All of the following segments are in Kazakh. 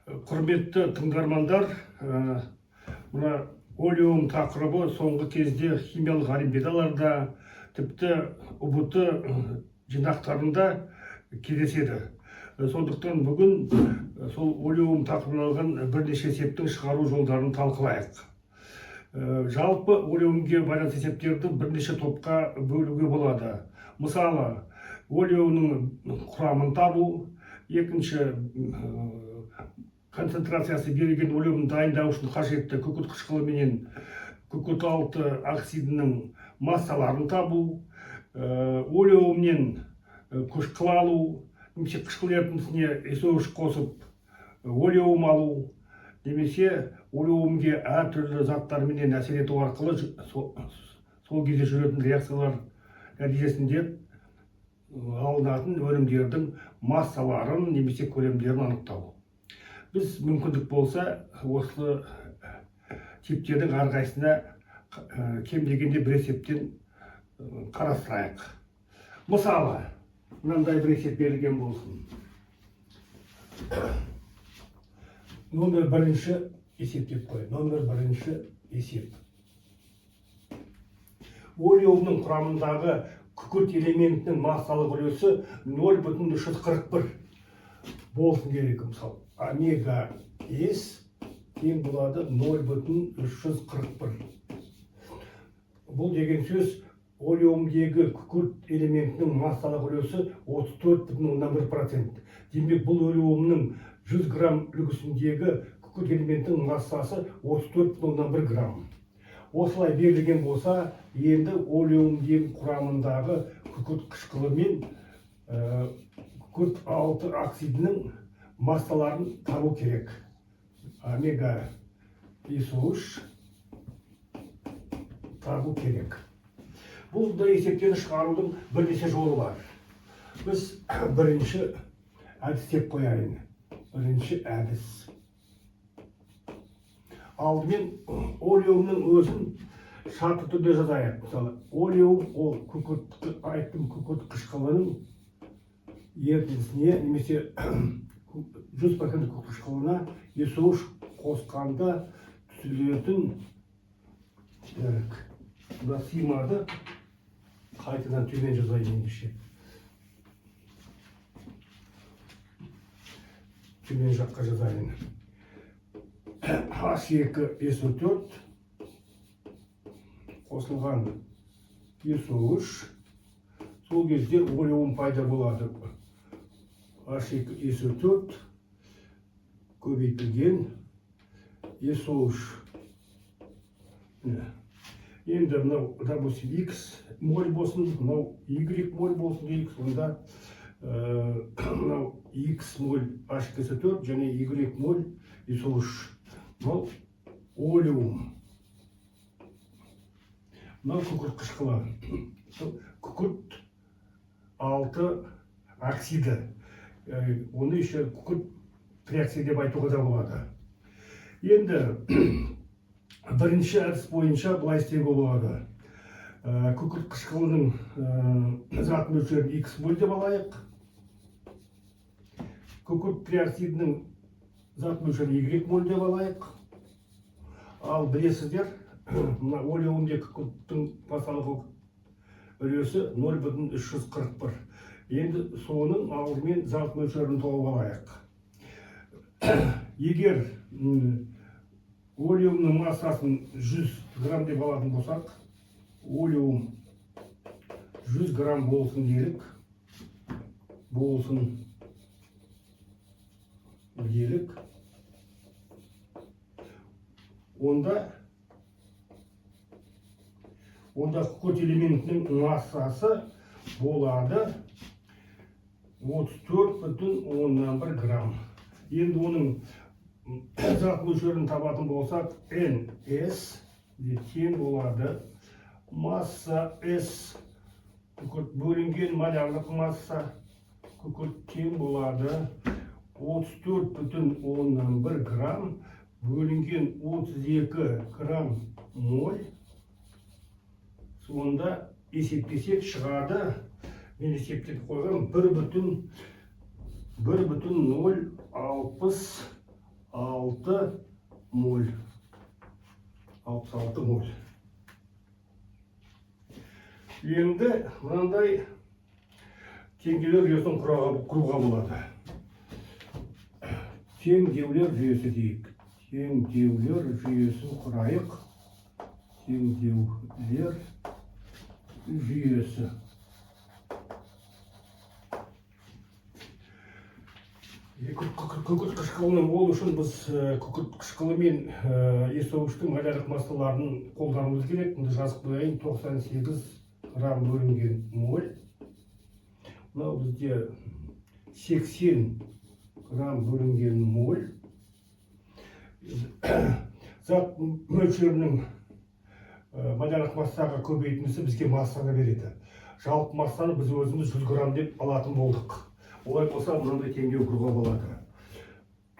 Құрметті тыңдармандар, мына олеум тақырыбы соңғы кезде химиялық олимпиадаларда, тіпті ұбт жинақтарында кездеседі. Сондықтан бүгін сол олеум тақырыбына алған бірнеше есептің шығару жолдарын талқылайық. Жалпы олеумге байланысты есептерді бірнеше топқа бөлуге болады. Мысалы, олеумның құрамын табу, екінші концентрациясы берілген олеумды дайындау үшін қажетті күкірт қышқылы менен күкірт алты оксидінің массаларын табу, олеумнен қышқыл алу, немесе қышқыл ерітіндісіне SO3 қосып олеум алу, немесе олеумге әртүрлі заттар менен әсер ету арқылы сол кезде жүретін реакциялар нәтижесінде алынатын өнімдердің массаларын немесе көлемдерін анықтау. Біз мүмкіндік болса, осы типтердің әрқайсысына кем дегенде бір есептен қарастырайық. Мысалы, мынандай бір есеп берілген болсын. Номер бірінші есеп деп қой. Номер бірінші есеп. Олеумның құрамындағы күкірт элементінің массалық үлесі 0,341 болсын керек. Мысалы, омега S тең болады 0,341. Бұл деген сөз, олеумдегі күкірт элементінің массалық үлесі 34,1%. Демек, бұл олеумның 100 грамм үлгісіндегі күкірт элементінің массасы 34,1 грамм. Осылай берілген болса, енді олеумдегі құрамындағы күкірт қышқылы мен күкірт алты оксидінің массаларын табу керек. Омега SO3 табу керек. Бұл да есептен шығарудың бірнеше жолы бар. Біз бірінші әдіс деп қояйын. Бірінші әдіс. Алдымен олеумның өзін шартты түрде жазайық. Мысалы, олеум ол күкірт қышқылының ерітіндісіне немесе 100% күкірт қышқылына SO3 қосқанда түзілетін бұда симады қайтадан төмен жазайын ендеше. Төмен жаққа жазайын. H2SO4 қосылған SO3, сол кезде олеум пайда болады. H2SO4 көбейтілген SO3. Енді мынау X моль болсын, мынау Y моль болсын дейік, сонда мынау X моль H2SO4 және Y моль SO3. Мынау олеум. Мынау күкірт қышқылы. Күкірт алты оксиді. Оны еще күкірт триоксид деп айтуға да болады. Енді бірінші әдіс бойынша былай істеуге болады. Күкірт қышқылының зат мөлшерін X моль деп алайық. Күкірт триоксидінің зат мөлшерін Y моль деп алайық. Ал білесіздер, олеумде күкірттің массалық үлесі 0,341. Енді соның алдымен зат мөлшерін тауып алайық. Егер олеумның массасын 100 грамм деп алатын болсақ, олеум 100 грамм болсын делік. Онда күкірт элементінің массасы болады 34,1 грамм. Енді оның зат мөлшерін табатын болсақ, NS тең болады масса S күкірт бөлінген малярлық масса күкірт тең болады 34,1 грамм бөлінген 32 грамм моль. Сонда есептесек шығады, мен есептеп қойған 1,060 6 моль. 66 моль. Енді мынандай теңдеулер жүйесін құруға болады. Теңдеулер жүйесі дейік. Теңдеулер жүйесін құрайық. Теңдеулер жүйесі. Күкірт қышқылының ол үшін біз күкірт қышқылы мен есеуіштің малярлық массаларын қолдануымыз керек. Мұнда жазып қояйын, 98 грамм бөлінген моль. Мынау бізде 80 грамм бөлінген моль. Зат мөлшерінің малярлық массаға көбейтіндісі бізге массаны береді. Жалпы массаны біз өзіміз 100 грамм деп алатын болдық. Олай болса, мынандай теңдеу құруға болады.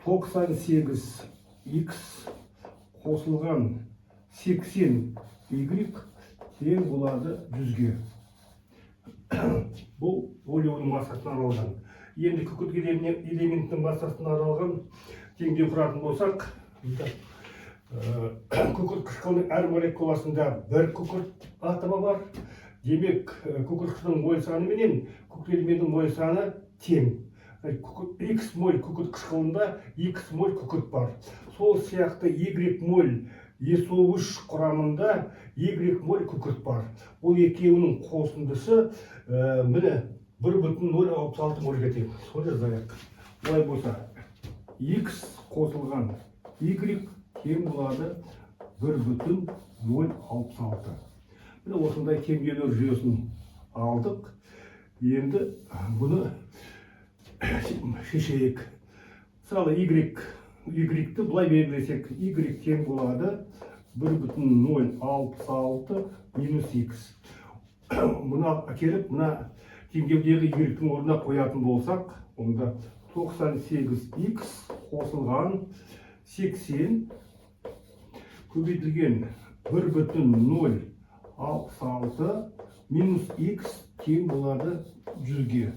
98x қосылған 80y тең болады 100-ге. Бұл волюмның массасына арналған. Енді күкірт элементінің массасына арналған теңдеу құратын болсақ, күкірт қышқылының әр молекуласында бір күкірт атомы бар. Демек, күкірт қышқылының моль саны менен күкірт элементінің моль саны тең. X моль күкірт қышқылында X моль күкірт бар. Сол сияқты Y моль SO3 құрамында Y моль күкірт бар. Ол екеуінің қосындысы міне 1,066 мольге тең. Сол жазайық. Олай болса, X қосылған Y тең болады 1,066. Міне осындай теңдеулер жүйесін алдық. Енді бұны шешейік. Мысалы, Y-ті бұлай белгілесек, Y тең болады 1,066 минус X. Мұны әкеліп, мұна теңдеудегі Y-тің орнына қоятын болсақ, онда 98X қосылған 80 көбейтілген 1,066 минус X тең болады 100-ге.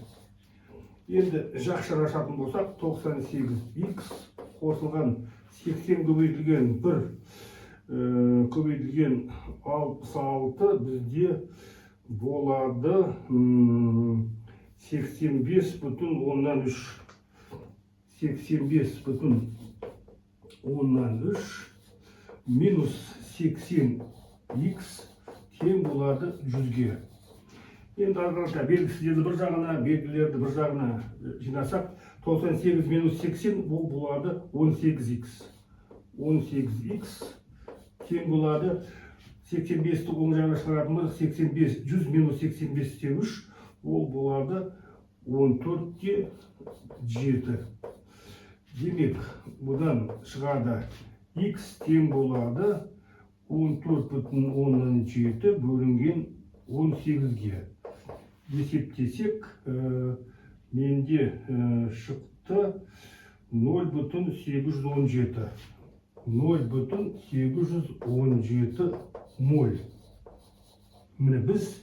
Енді жақшар ашатын болсақ, 98x қосылған 80 көбейтілген 1 көбейтілген 66 бізде болады 85,3. 85,3 минус 80x тең болады 100-ге. Енді арқылықта белгісіздерді бір жағына, белгілерді бір жағына жинасақ, 98 минус 80 бұл болады 18x. 18x тең болады 85-ті оң жағына шығаратымыз 85, 100 минус 85-те 3, ол болады 14-те 7. Демек, бұдан шығады x тең болады 14,7 бөлінген 18-ге. Есептесек, менде шықты 0,817. 0,817 моль. Міне біз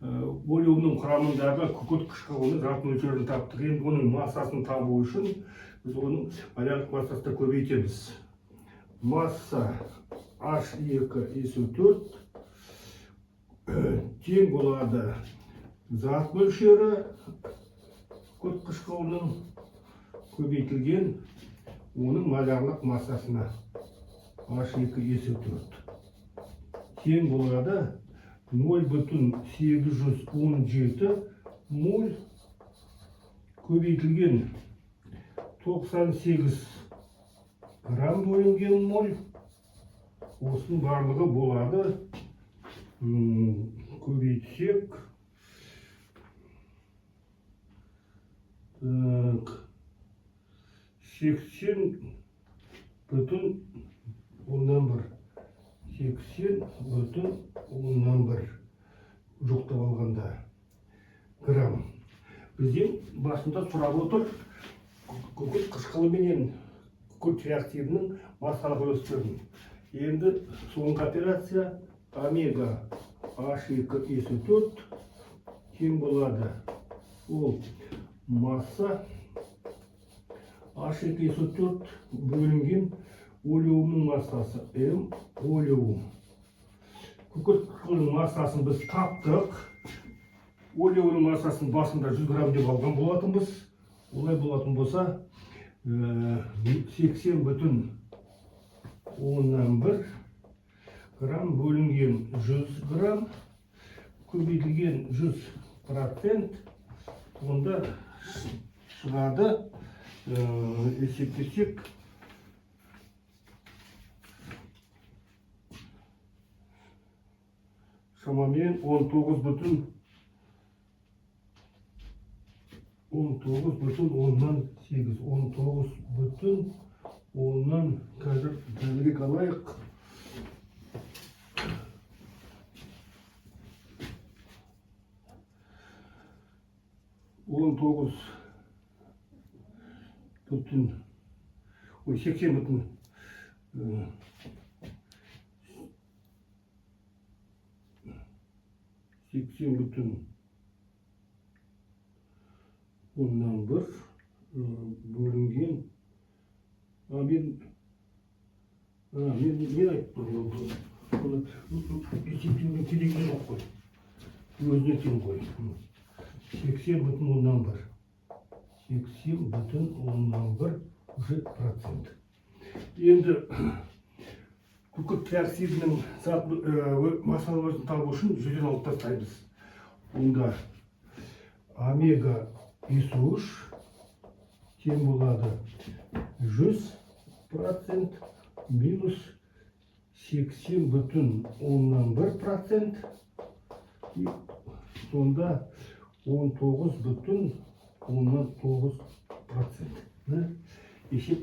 волюмның құрамындағы күкірт қышқылының зат мөлшерін таптық. Енді оның массасын табу үшін біз оның малярлық массасына көбейтеміз. Масса H2SO4 тең болады зат мөлшері күкірт қышқылының көбейтілген оның малярлық массасына H2SO4 тең болады 0,817 моль көбейтілген 98 грамм бөлінген моль. Осының барлығы болады көбейтсек 80,1 жоқтап алғанда грамм. Бізден басында сұрап отыр күкірт қышқылы менен күкірт реактивінің массалық үлестерін. Енді соңғы операция омега H2SO4 тең болады. Ол масса H2SO4 бөлінген олеумның массасы М олеум. Күкірт қышқылының массасын біз таптық. Олеумның массасын басында 100 грамм деп алған болатынбыз. Олай болатын болса 80,1 грамм бөлінген 100 грамм көбейтілген 100%, онда шығады, есептесек, шамамен 19,8. Қазір дәлірек алайық. 80,1 бөлінген. Мен айтып тұрмын, оны есептеудің керегі жоқ қой. Өзіне тең қой. 80,1. 80,1 уже процент. Енді күкірт триоксидінің массаларын табу үшін жүзден алып тастаймыз. Онда омега СО3 тең болады 100% минус 80,1%. Сонда 19,9%. Есеп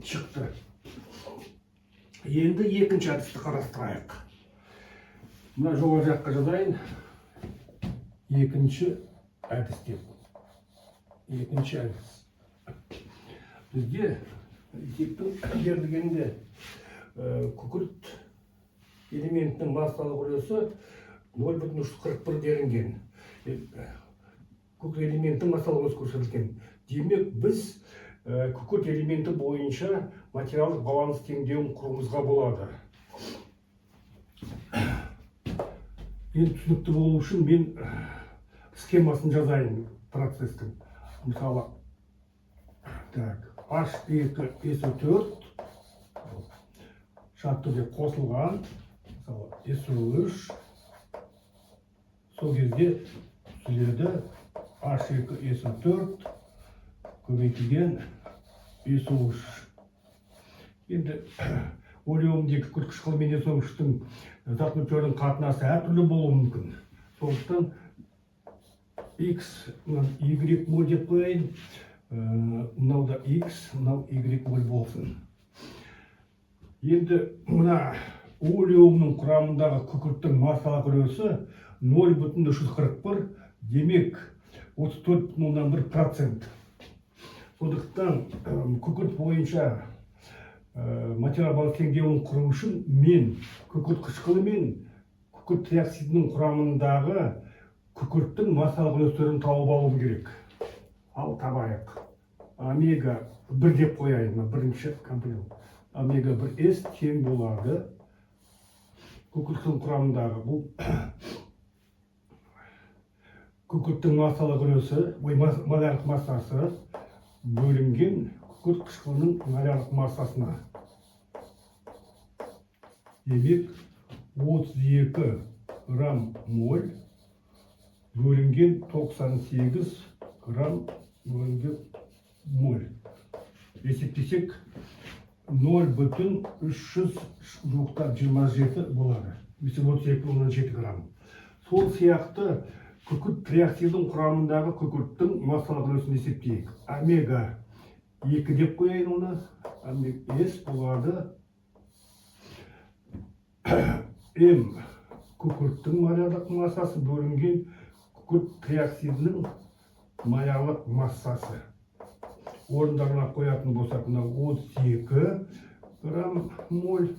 шықты. Енді екінші әдісті қарастырайық. Мына жоғары жаққа жазайын. Екінші әдіс деп. Екінші әдіс. Бізде есептің берілгенде күкірт элементінің массалық үлесі 0,41 делінген. Күкірт элементтің массалық үлесі көрсетілген. Демек біз күкірт элементі бойынша материалдық баланс теңдеуін құруымызға болады. Енді түсінікті болу үшін мен схемасын жазайын процестің. Мысалы, H2SO4 шартты түрде қосылған, мысалы SO3, сол кезде түзіледі H2SO4 көбейтілген SO3. Енді олеумдегі күкірт қышқылы мен SO3-тің зат мөлшерінің қатынасы әртүрлі болуы мүмкін. Сондықтан X, Y моль деп қояйын. Мынау да X, мынау Y моль болсын. Енді мына олеумның құрамындағы күкірттің массалық үлесі 0,341, демек 34,1%. Сондықтан күкірт бойынша материал баланс теңдеуін құру үшін мен күкірт қышқылы мен күкірт триоксидінің құрамындағы күкірттің массалық үлестерін тауып алуым керек. Ал табайық. Омега 1 деп қояйын, бірінші компонент. Омега 1S тең болады. Күкірттің құрамындағы бұл күкірттің массалық үлесі, молярлық массасы бөлінген күкірт қышқылының молярлық массасына. Демек 32 грамм моль бөлінген 98 грамм бөлінген моль. Есептесек 0,327 болады. 32,7 грамм. Сол сияқты күкірт триоксидінің құрамындағы күкірттің массалық үлесін есептейік. Омега 2 деп қояйын оны. Омега S болады. М күкірттің молярлық массасы бөлінген күкірт триоксидінің молярлық массасы. Орындарына қоятын болсақ, 32 грамм моль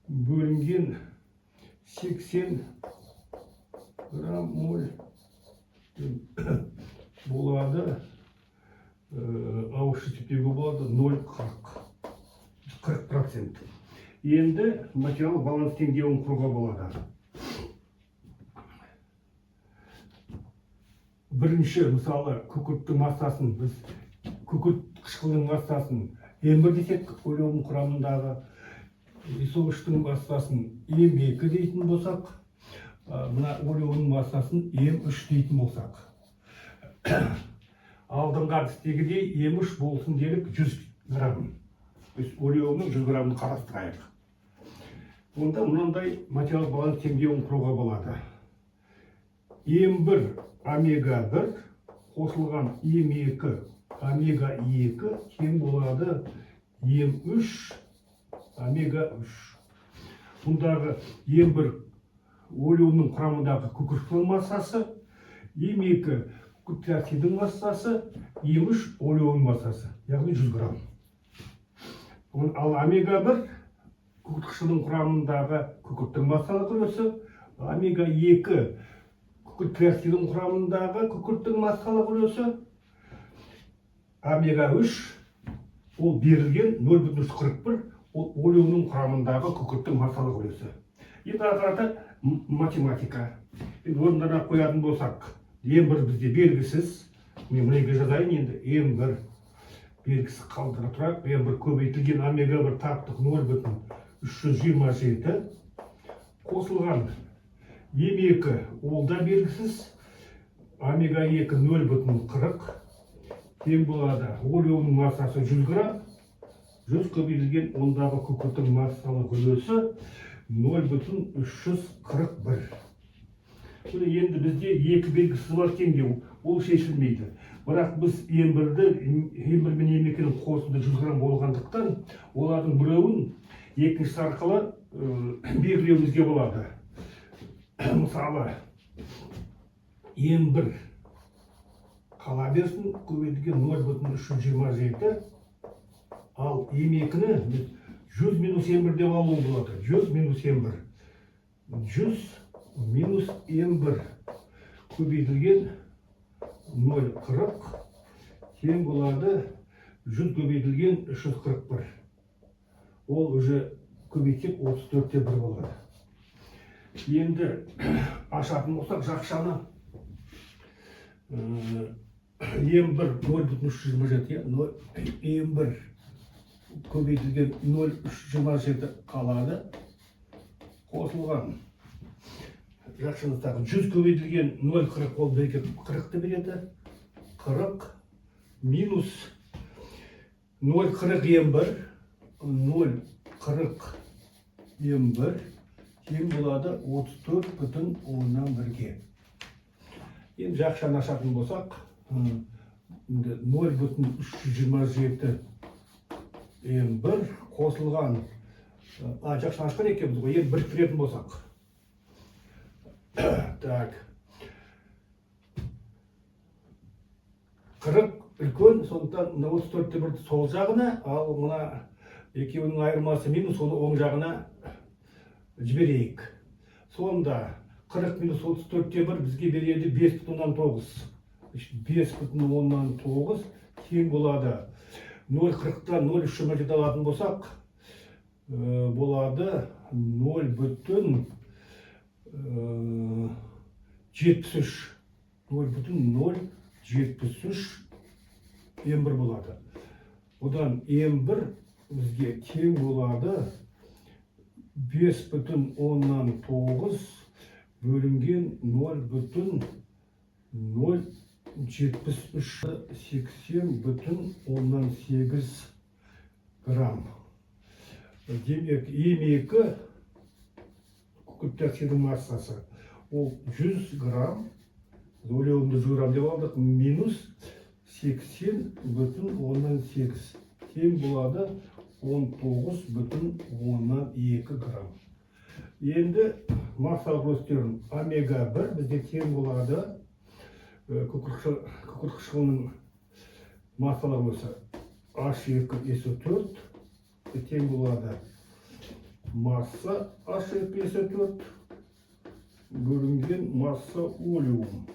бөлінген 80 грамм моль болады. Ал орысша есептеуге болады 0,40%. Енді материал баланс теңдеуін құруға болады. Бірінші, мысалы, күкірттің массасын, біз күкірт қышқылының массасын М1 десек, олеудің құрамындағы исогыштың массасын М2 дейтін болсақ, мына олеудің массасын М3 дейтін болсақ. Алдыңғы әдістегідей М3 болсын делік 100 грамм. Біз олеуінің 100 граммын қарастырайық. Онда мынандай материал баланс теңдеуін құруға болады. М1 омега-1 қосылған М2 омега-2 тең болады М3 омега-3. Бұндағы М1 олеуінің құрамындағы күкірттің массасы, М2 күкірт диоксидінің массасы, М3 олеуінің массасы, яғни 100 грамм. Ал омега-1 күкірт қышқылының құрамындағы күкірттің массалық үлесі, омега-2 күкірт диоксидінің құрамындағы күкірттің массалық үлесі, омега-3 ол берілген 0,41, ол олеуінің құрамындағы күкірттің массалық үлесі. Енді ақырата математика. Орындана қоятын болсақ, М1 бізде белгісіз. Мен мұнайға жазайын енді. М1 белгісі қалдыра тұрайық. М1 көбейтілген омега-1 таптық 0,327 қосылған М2 ол да белгісіз. Омега-2 0,40 тең болады. Олеудің массасы 100 грамм. 100 көбейтілген ондағы күкірттің массалық үлесі 0,341. Енді бізде екі белгісі бар теңдеу, ол шешілмейді. Бірақ біз М1 мен М2-ның қосынды 100 грамм болғандықтан, олардың біреуін екіншісі арқылы белгілеуімізге болады. Мысалы, М1 қала берсін көбейтілген 0,327, ал М2-ні 100 минус М1 деп алуы болады. 100 минус М1. 100 минус М1 көбейтілген 0,40 тең болады 100 көбейтілген 341. Ол уже көбейтсек 34-те 1 болады. Енді ашатын болсақ жақшаны М1 0,327, М1 көбейтілген 0,327 қалады. Қосылған жақшаныстағы 100 көбейтілген 0,40 ол 40-ты береді. 40 минус 0,40 М1, 0,40 М1 тең болады 34,1-ге. Енді жақшаны ашатын болсақ, 0,327 М1 қосылған, жақшаны ашқан екенбіз ғой, енді біріктіретін болсақ. Так. 40 үлкен, сондықтан 34-те 1 сол жағына, ал мұна екеуінің айырмасы минус, оны оң жағына жіберейік. Сонда 40 минус 34-те 1 бізге береді 5,9. 5,9 тең болады. 0,40-тан 0,327 алатын болсақ, болады 0,73. 0,073 М1 болады. Одан М1 бізге тең болады 5,9 бөлінген 0,073 80,8 грамм. Демек М2 күкірт диоксидінің массасы ол 100 грамм, олеуімді 100 грамм деп алдық, минус 80,8 тең болады 19,2 грамм. Енді массалық үлестерін омега-1 бізде тең болады күкірт қышқылының массалық үлесі H2SO4 тең болады масса H2SO4 бөлінген масса олеум.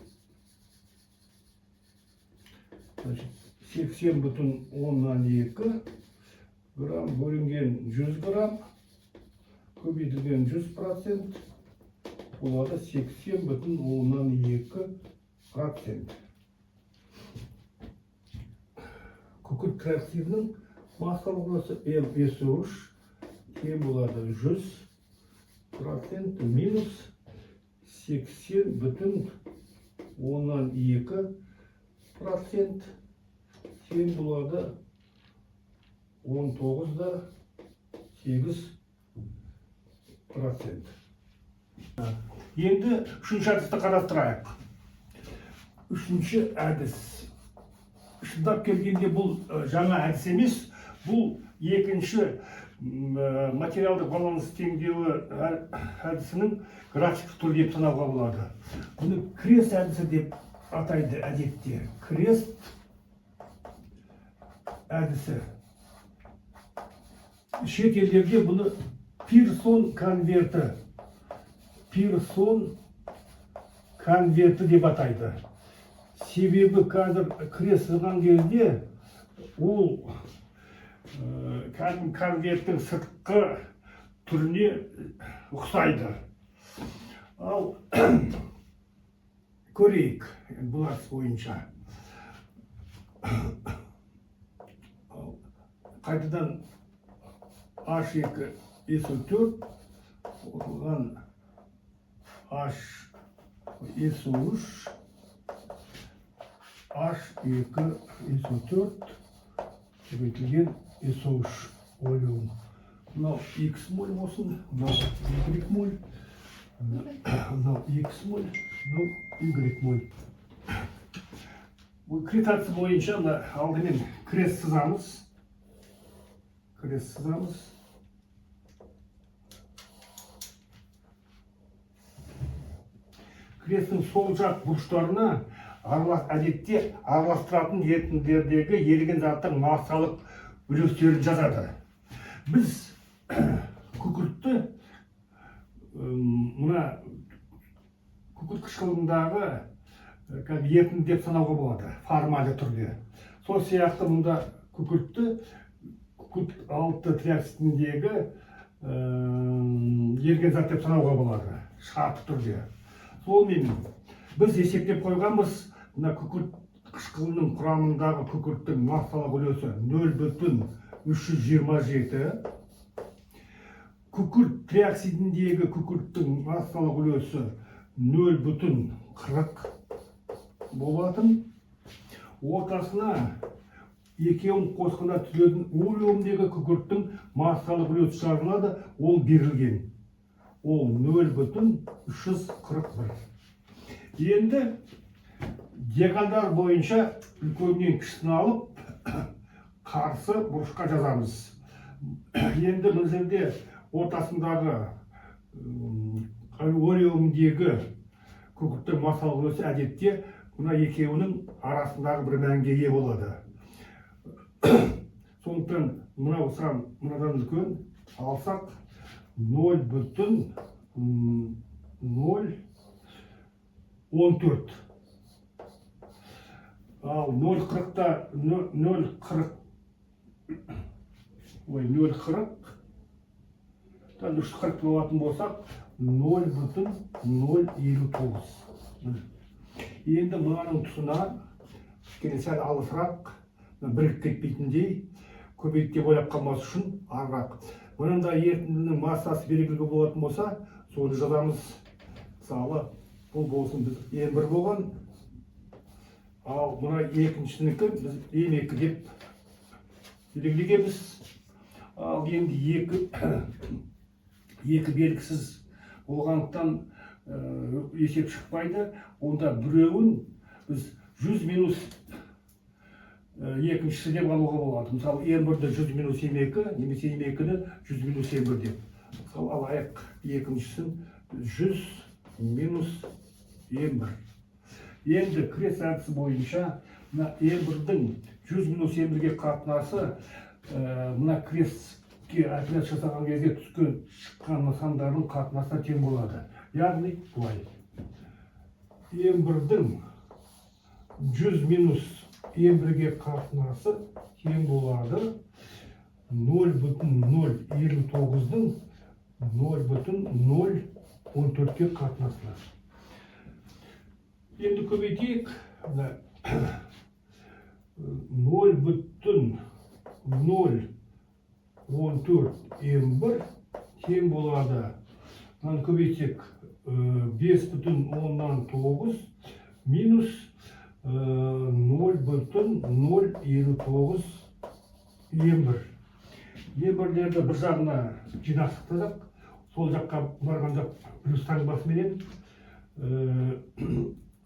80,2 грамм бөлінген 100 грамм көбейтілген 100% болады 80,2%. Күкірт триоксидінің массалық үлесі MsO3 тең болады 100% минус 80,2% тең болады 19,8%. Енді үшінші әдісті қарастырайық. Үшінші әдіс. Шындап келгенде бұл жаңа әдіс емес, бұл екінші материалдық баланс теңдеуі әдісінің графиктік түрі деп санауға болады. Бұны крест әдісі деп атайды әдетте. Крест әдісі. Шет елдерде бұны Пирсон конверті деп атайды. Себебі қазір крест сызған кезде ол конверттің сыртқы түріне ұқсайды. Ал көрейік бұл әдіс бойынша. Қайтадан H2SO4 оған HSO3 H2SO4 көбейтілген SO3 олеум. Мынау X моль болсын, мынау Y моль, мынау X моль, мынау Y моль. Бұл крест әдісі бойынша алдымен крест сызамыз. Кресттің сол жақ бұрыштарына әдетте араластыратын ерітінділердегі еріген заттың массалық үлестерін жазады. Біз күкіртті мына күкірт қышқылындағы ерітінді деп санауға болады, формальды түрде. Сол сияқты мұнда күкіртті күкірт алты триоксидіндегі еріген зат деп санауға болады, шартты түрде. Сонымен біз есептеп қойғанбыз, мына күкірт қышқылының құрамындағы күкірттің массалық үлесі 0,327, күкірт триоксидіндегі күкірттің массалық үлесі 0,40 болатын. Ортасына екеуін қосқанда түзілетін олеумдегі күкірттің массалық үлесі шығарылады, ол берілген. Ол 0,341. Енді диагональ бойынша үлкеннен кішісін алып, қарсы бұрышқа жазамыз. Енді бұл жерде ортасындағы олеумдегі күкірттің массалық үлесі әдетте мына екеуінің арасындағы бір мәнге ие болады. Сондықтан мынау сан мынадан үлкен алсақ 0,014. Ал 0,40-та 340 болатын болсақ 0,059. Енді мынаның тұсына кішкене сәл алысырақ бірігіп кетпейтіндей көбейтіп ойлап қалмас үшін арырақ. Мынанда ерітіндінің массасы белгілі болатын болса, соны жазамыз. Мысалы, бұл болсын біз N1 болған, ал мына екіншінікі біз N2 деп белгілегенбіз. Ал енді екі белгісіз болғандықтан есеп шықпайды. Онда біреуін біз 100 минус екіншісі деп алуға болады. Мысалы, N1-ді 100 минус M2, немесе M2-ні 100 минус M1 деп. Мысалы, алайық екіншісін 100 минус M1. Енді крест әдісі бойынша M1-дің 100 минус M1-ге қатынасы мына крестке операция жасаған кезде түскен шыққан нысандардың қатынасына тең болады. Яғни былай. M1-дің 100 минус N1-ге қатынасы тең болады 0,029-ның 0,014-ке қатынасына. Енді көбейтейік. 0,014 N1 тең болады. Мынаны көбейтсек 5,9 минус 0,029 N1. N1-лерді бір жағына жинақтадық. Сол жаққа барғанда плюс таңбасымен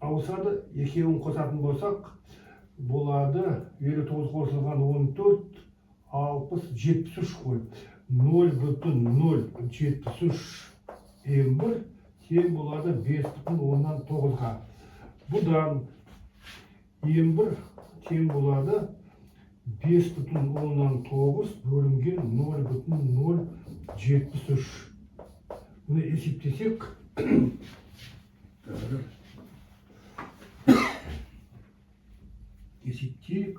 ауысады. Екеуін қосатын болсақ, болады 59 қосылған 14, 60, 73 қой. 0,073 N1 тең болады 5,9-ға. Бұдан N1 тең болады 5,9 бөлінген 0,073. Бұны есептесек, есептейік.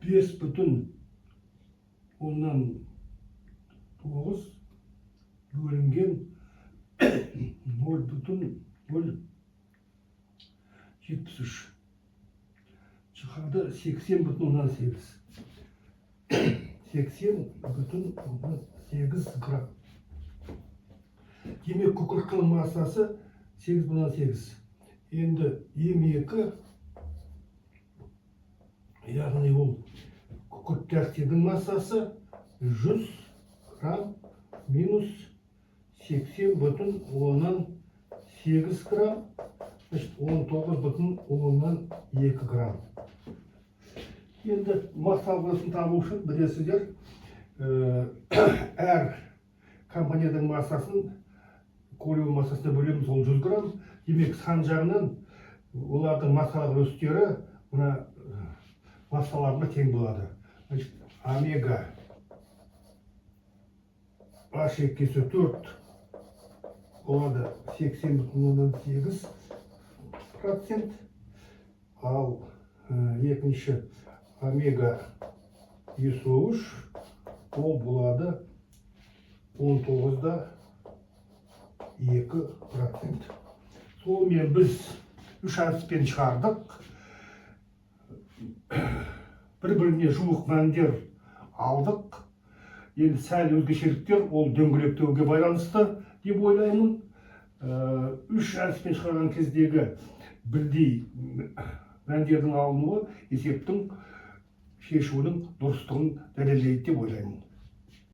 5,9 бөлінген 0,073 шығады 80,8. 80,8 грамм. Демек күкірттің массасы 8,8. Енді М2, яғни ол күкірттің массасы 100 грамм минус 80,8 грамм, 19,2 грамм. Енді масса алғысын табу үшін білесіздер, әр компанияның массасын көлемі массасына бөлеміз, ол 100 грамм. Демек сан жағынан олардың массалық үлестері мына массаларына тең болады. Омега H2-4 болады 80,8%, ал екінші омега СО3 ол болады 19,2%. Сонымен біз үш әдіспен шығардық. Бір-біріне жуық мәндер алдық. Енді сәл өзгешеліктер ол дөңгелектеуге байланысты деп ойлаймын. Үш әдіспен шығарған кездегі бірдей мәндердің алынуы есептің шешуінің дұрыстығын дәлелдейді деп ойлаймын.